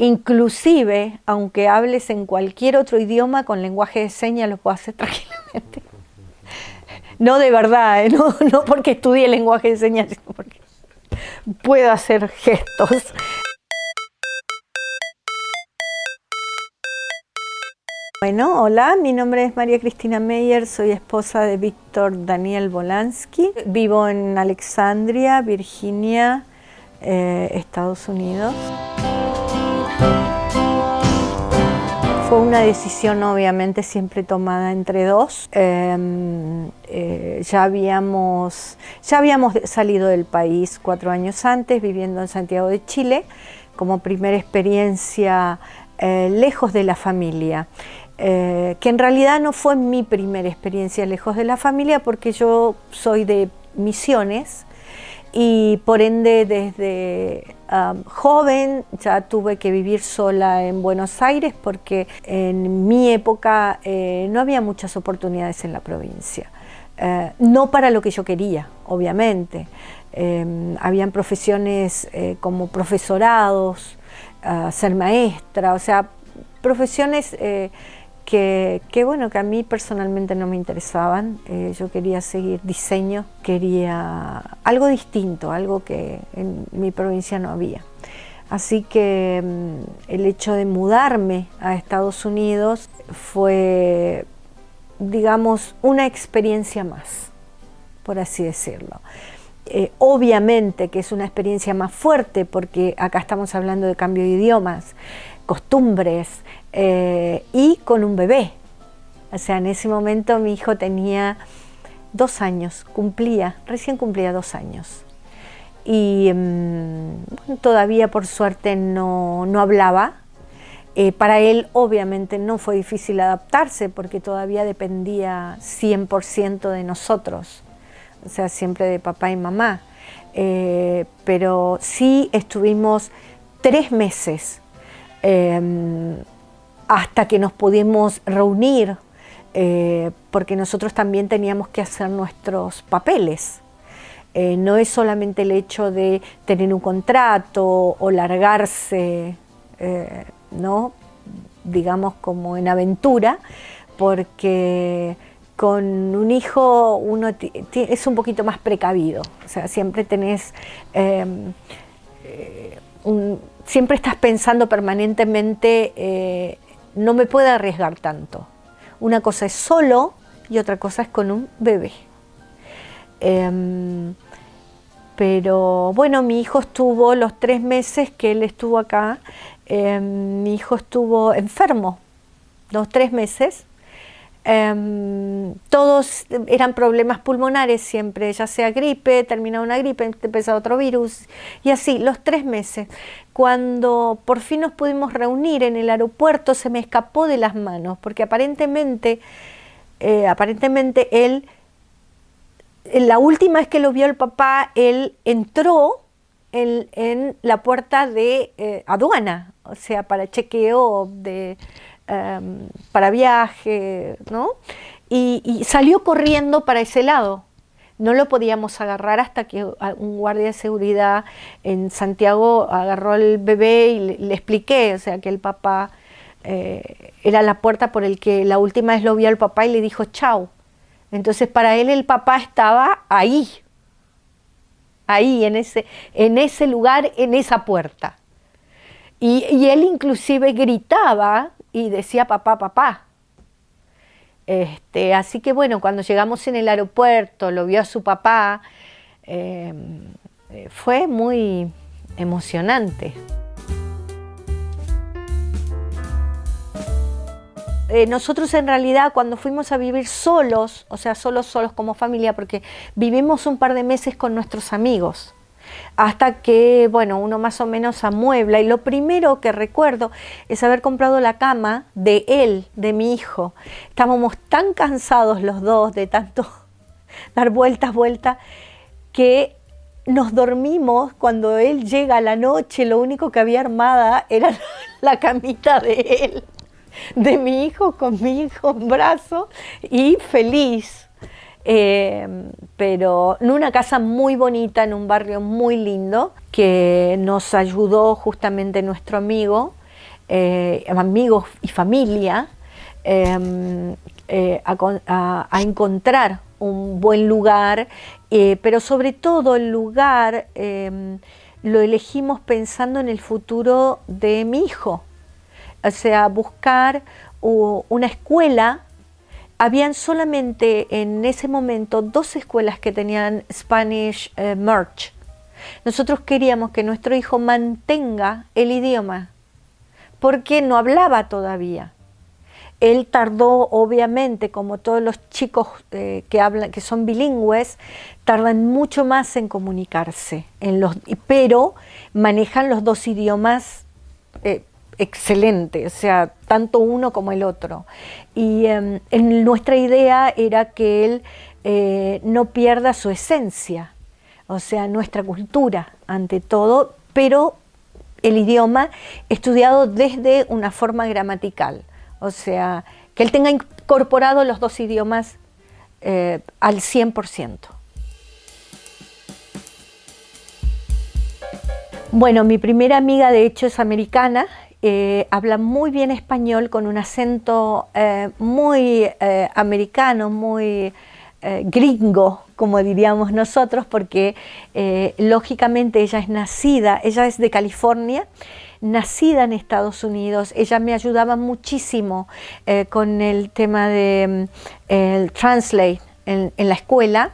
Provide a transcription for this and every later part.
Inclusive, aunque hables en cualquier otro idioma, con lenguaje de señas lo puedo hacer tranquilamente. No de verdad, no porque estudie lenguaje de señas, sino porque puedo hacer gestos. Bueno, hola, mi nombre es María Cristina Meyer, soy esposa de Víctor Daniel Volansky. Vivo en Alexandria, Virginia, Estados Unidos. Fue una decisión obviamente siempre tomada entre dos. Ya habíamos salido del país 4 años antes, viviendo en Santiago de Chile, como primera experiencia lejos de la familia. Que en realidad no fue mi primera experiencia lejos de la familia, porque yo soy de Misiones y por ende desde joven ya tuve que vivir sola en Buenos Aires, porque en mi época no había muchas oportunidades en la provincia. No para lo que yo quería, obviamente. Habían profesiones como profesorados, ser maestra, o sea, profesiones que a mí personalmente no me interesaban. Yo quería seguir diseño, quería algo distinto, algo que en mi provincia no había. Así que el hecho de mudarme a Estados Unidos fue, digamos, una experiencia más, por así decirlo. Obviamente que es una experiencia más fuerte, porque acá estamos hablando de cambio de idiomas, costumbres, y con un bebé. O sea, en ese momento mi hijo tenía 2 años, recién cumplía 2 años. Y todavía por suerte no hablaba. Para él obviamente no fue difícil adaptarse, porque todavía dependía 100% de nosotros, o sea, siempre de papá y mamá. Pero sí estuvimos 3 meses hasta que nos pudimos reunir, porque nosotros también teníamos que hacer nuestros papeles. No es solamente el hecho de tener un contrato o largarse, ¿no? Digamos como en aventura, porque con un hijo uno es un poquito más precavido. O sea, siempre tenés siempre estás pensando permanentemente, no me puedo arriesgar tanto. Una cosa es solo y otra cosa es con un bebé. Pero bueno, mi hijo estuvo los 3 meses que él estuvo acá, mi hijo estuvo enfermo los 3 meses. Todos eran problemas pulmonares siempre, ya sea gripe, terminaba una gripe, empezaba otro virus, y así, los 3 meses. Cuando por fin nos pudimos reunir en el aeropuerto, se me escapó de las manos, porque aparentemente él, la última vez que lo vio el papá, él entró en la puerta de aduana, o sea, para chequeo para viaje, ¿no? Y salió corriendo para ese lado. No lo podíamos agarrar hasta que un guardia de seguridad en Santiago agarró al bebé y le expliqué, o sea, que el papá era la puerta por el que la última vez lo vio al papá y le dijo chau. Entonces para él el papá estaba ahí, en ese lugar, en esa puerta. Y él inclusive gritaba y decía papá, papá. Así que bueno, cuando llegamos en el aeropuerto, lo vio a su papá, fue muy emocionante. Nosotros en realidad cuando fuimos a vivir solos, o sea, solos como familia, porque vivimos un par de meses con nuestros amigos, hasta que, bueno, uno más o menos amuebla, y lo primero que recuerdo es haber comprado la cama de él, de mi hijo. Estábamos tan cansados los dos de tanto dar vueltas, que nos dormimos. Cuando él llega a la noche, lo único que había armada era la camita de él, de mi hijo, con mi hijo en brazo y feliz. Pero en una casa muy bonita, en un barrio muy lindo, que nos ayudó justamente nuestro amigo, amigos y familia, a encontrar un buen lugar, pero sobre todo el lugar lo elegimos pensando en el futuro de mi hijo, o sea, buscar una escuela. Habían solamente en ese momento 2 escuelas que tenían Spanish Merge. Nosotros queríamos que nuestro hijo mantenga el idioma, porque no hablaba todavía. Él tardó, obviamente, como todos los chicos que son bilingües, tardan mucho más en comunicarse, pero manejan los 2 idiomas excelente, o sea, tanto uno como el otro. Y nuestra idea era que él no pierda su esencia, o sea, nuestra cultura ante todo, pero el idioma estudiado desde una forma gramatical, o sea, que él tenga incorporado los 2 idiomas al 100%. Bueno, mi primera amiga de hecho es americana. Habla muy bien español con un acento muy americano, muy gringo, como diríamos nosotros, porque lógicamente ella es de California, nacida en Estados Unidos. Ella me ayudaba muchísimo con el tema de el Translate en la escuela.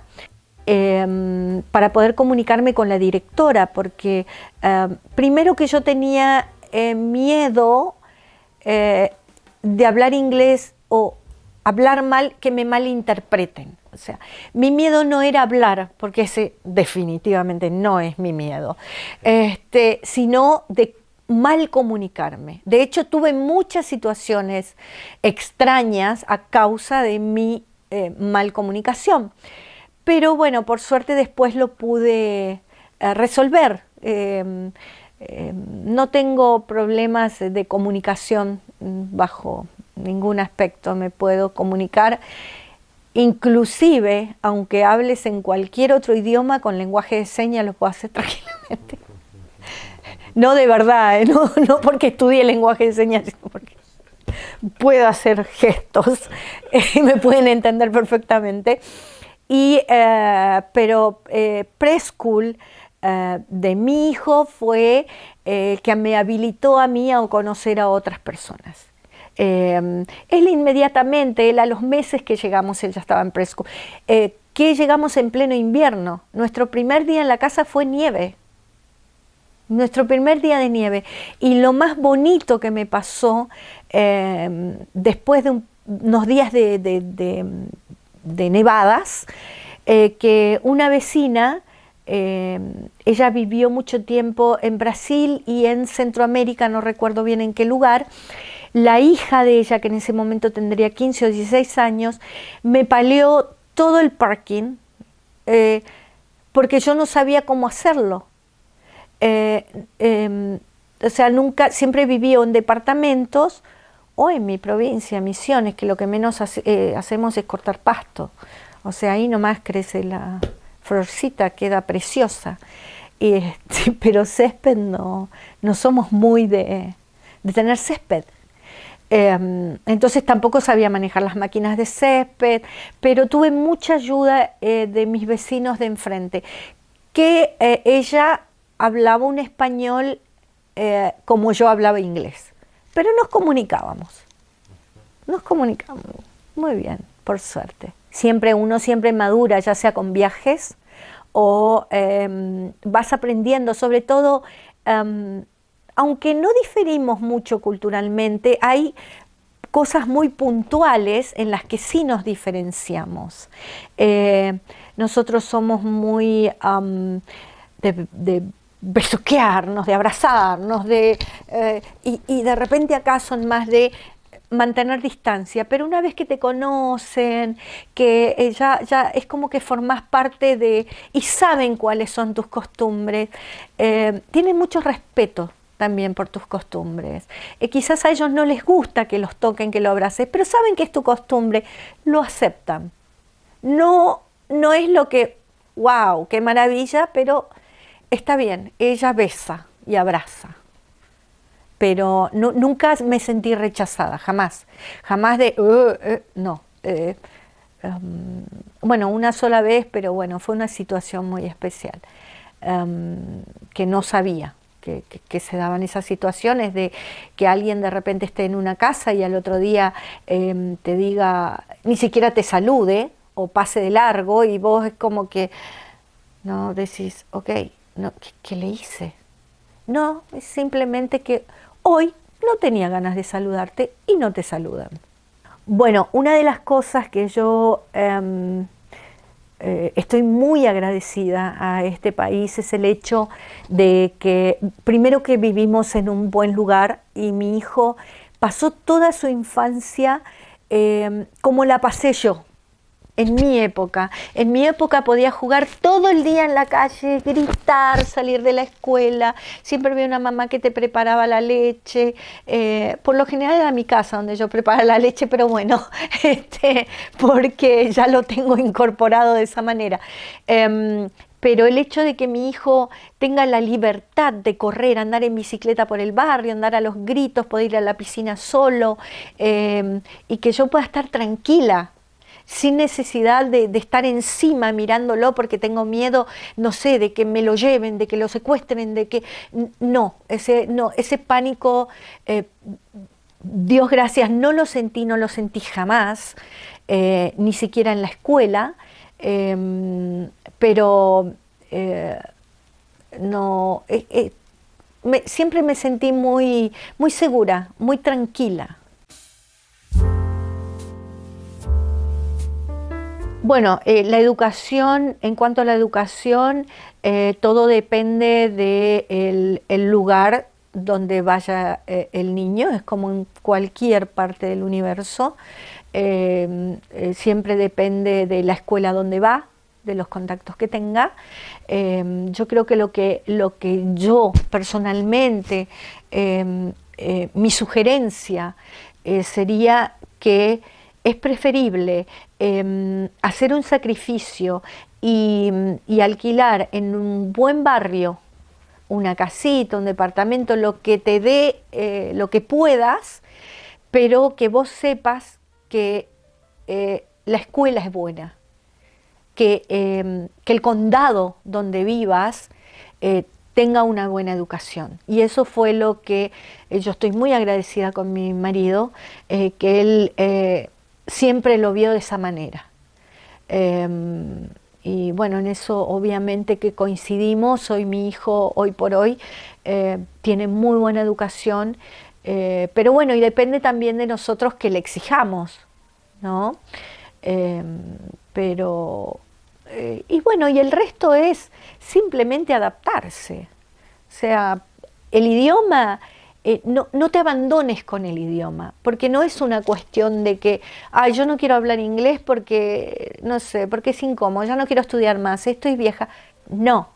Para poder comunicarme con la directora, porque primero que yo tenía miedo de hablar inglés o hablar mal, que me malinterpreten. O sea, mi miedo no era hablar, porque ese definitivamente no es mi miedo, sino de mal comunicarme. De hecho, tuve muchas situaciones extrañas a causa de mi mal comunicación. Pero bueno, por suerte después lo pude resolver. No tengo problemas de comunicación bajo ningún aspecto. Me puedo comunicar, inclusive, aunque hables en cualquier otro idioma, con lenguaje de señas lo puedo hacer tranquilamente. No de verdad, no porque estudie lenguaje de señas, sino porque puedo hacer gestos y me pueden entender perfectamente. Pero preschool de mi hijo fue que me habilitó a mí a conocer a otras personas. Él inmediatamente, a los meses que llegamos, él ya estaba en preschool, que llegamos en pleno invierno. Nuestro primer día en la casa fue nieve. Nuestro primer día de nieve. Y lo más bonito que me pasó después de unos días de nevadas, que una vecina, ella vivió mucho tiempo en Brasil y en Centroamérica, no recuerdo bien en qué lugar. La hija de ella, que en ese momento tendría 15 o 16 años, me paleó todo el parking porque yo no sabía cómo hacerlo. O sea, siempre viví en departamentos o en mi provincia, Misiones, que lo que menos hacemos es cortar pasto. O sea, ahí nomás crece la florcita, queda preciosa. Pero césped no somos muy de tener césped. Entonces tampoco sabía manejar las máquinas de césped, pero tuve mucha ayuda de mis vecinos de enfrente, que ella hablaba un español como yo hablaba inglés, pero nos comunicábamos muy bien, por suerte. Uno siempre madura, ya sea con viajes o vas aprendiendo, sobre todo, aunque no diferimos mucho culturalmente, hay cosas muy puntuales en las que sí nos diferenciamos. Nosotros somos muy de besuquearnos, de abrazarnos, y de repente acá son más de mantener distancia, pero una vez que te conocen, que ya es como que formás parte y saben cuáles son tus costumbres, tienen mucho respeto también por tus costumbres. Quizás a ellos no les gusta que los toquen, que lo abraces, pero saben que es tu costumbre, lo aceptan. No es lo que, wow, qué maravilla, pero está bien, ella besa y abraza. pero nunca me sentí rechazada, jamás. Jamás de, no. Bueno, una sola vez, pero bueno, fue una situación muy especial, que no sabía que se daban esas situaciones de que alguien de repente esté en una casa y al otro día te diga, ni siquiera te salude o pase de largo y vos es como que, no, decís, ok, no, ¿qué le hice? No, es simplemente que hoy no tenía ganas de saludarte y no te saludan. Bueno, una de las cosas que yo estoy muy agradecida a este país es el hecho de que, primero, que vivimos en un buen lugar y mi hijo pasó toda su infancia como la pasé yo. En mi época podía jugar todo el día en la calle, gritar, salir de la escuela, siempre había una mamá que te preparaba la leche, por lo general era mi casa donde yo preparaba la leche, pero bueno, porque ya lo tengo incorporado de esa manera. Pero el hecho de que mi hijo tenga la libertad de correr, andar en bicicleta por el barrio, andar a los gritos, poder ir a la piscina solo, y que yo pueda estar tranquila, sin necesidad de estar encima mirándolo porque tengo miedo, no sé, de que me lo lleven, de que lo secuestren, de que... No, ese pánico, Dios gracias, no lo sentí jamás, ni siquiera en la escuela, pero no, siempre me sentí muy, muy segura, muy tranquila. Bueno, la educación, en cuanto a la educación, todo depende del lugar donde vaya el niño, es como en cualquier parte del universo, siempre depende de la escuela donde va, de los contactos que tenga. Yo creo que lo que yo personalmente, mi sugerencia sería que es preferible hacer un sacrificio y alquilar en un buen barrio una casita, un departamento, lo que te dé, lo que puedas, pero que vos sepas que la escuela es buena, que el condado donde vivas tenga una buena educación. Y eso fue lo que yo estoy muy agradecida con mi marido, que él siempre lo vio de esa manera. Y bueno, en eso obviamente que coincidimos. Hoy mi hijo, hoy por hoy, tiene muy buena educación, pero bueno, y depende también de nosotros que le exijamos, ¿no? Pero, y bueno, y el resto es simplemente adaptarse. O sea, el idioma... no te abandones con el idioma, porque no es una cuestión de que, ay, yo no quiero hablar inglés porque, no sé, porque es incómodo, ya no quiero estudiar más, estoy vieja. No,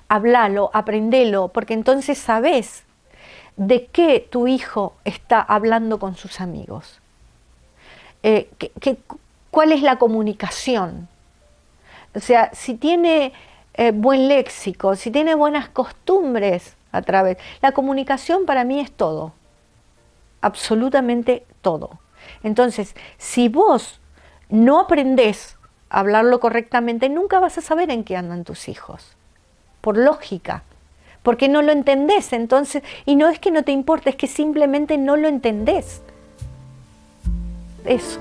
hablalo, aprendelo, porque entonces sabes de qué tu hijo está hablando con sus amigos. ¿Cuál es la comunicación? O sea, si tiene buen léxico, si tiene buenas costumbres, a través. La comunicación para mí es todo, absolutamente todo. Entonces, si vos no aprendés a hablarlo correctamente, nunca vas a saber en qué andan tus hijos, por lógica, porque no lo entendés. Entonces, y no es que no te importe, es que simplemente no lo entendés. Eso.